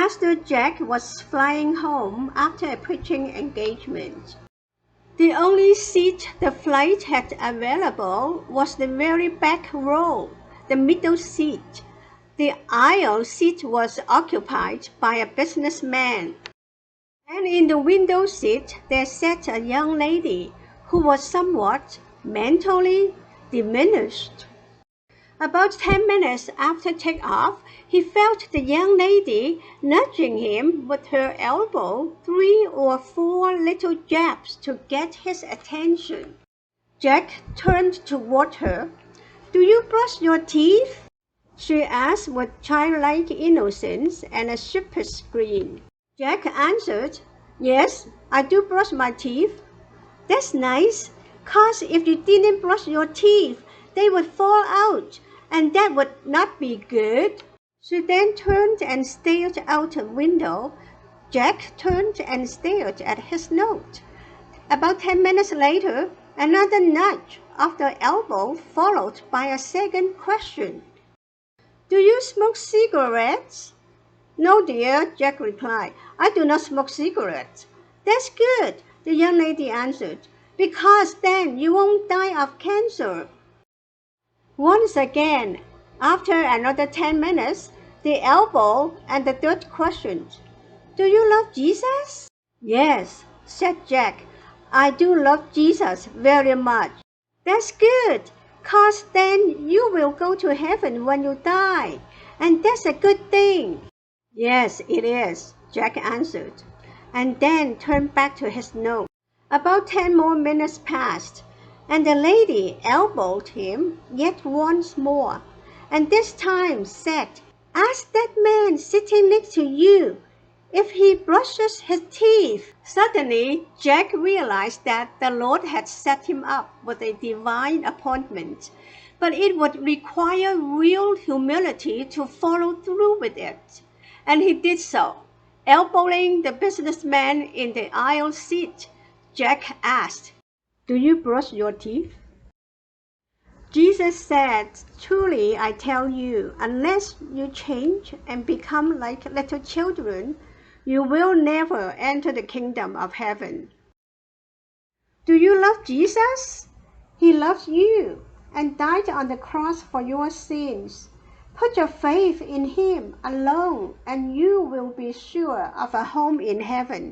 Pastor Jack was flying home after a preaching engagement. The only seat the flight had available was the very back row, the middle seat. The aisle seat was occupied by a businessman, and in the window seat there sat a young lady who was somewhat mentally diminished. About 10 minutes after takeoff, he felt the young lady nudging him with her elbow 3 or 4 little jabs to get his attention. Jack turned toward her. "Do you brush your teeth?" she asked with childlike innocence and a sheepish grin. Jack answered, "Yes, I do brush my teeth." "That's nice, 'cause if you didn't brush your teeth, they would fall out, and that would not be good." She then turned and stared out the window. Jack turned and stared at his note. About 10 minutes later, another nudge of the elbow followed by a second question. "Do you smoke cigarettes?" "No, dear," Jack replied. "I do not smoke cigarettes." "That's good," the young lady answered, "because then you won't die of cancer." Once again, after another 10 minutes, the elbow and the third question. "Do you love Jesus?" "Yes," said Jack. "I do love Jesus very much." "That's good, 'cause then you will go to heaven when you die, and that's a good thing." "Yes, it is," Jack answered, and then turned back to his note. About 10 more minutes passed, and the lady elbowed him yet once more, and this time said, "Ask that man sitting next to you if he brushes his teeth." Suddenly, Jack realized that the Lord had set him up with a divine appointment, but it would require real humility to follow through with it, and he did so. Elbowing the businessman in the aisle seat, Jack asked, "Do you brush your teeth?" Jesus said, "Truly I tell you, unless you change and become like little children, you will never enter the kingdom of heaven." Do you love Jesus? He loves you and died on the cross for your sins. Put your faith in Him alone, and you will be sure of a home in heaven.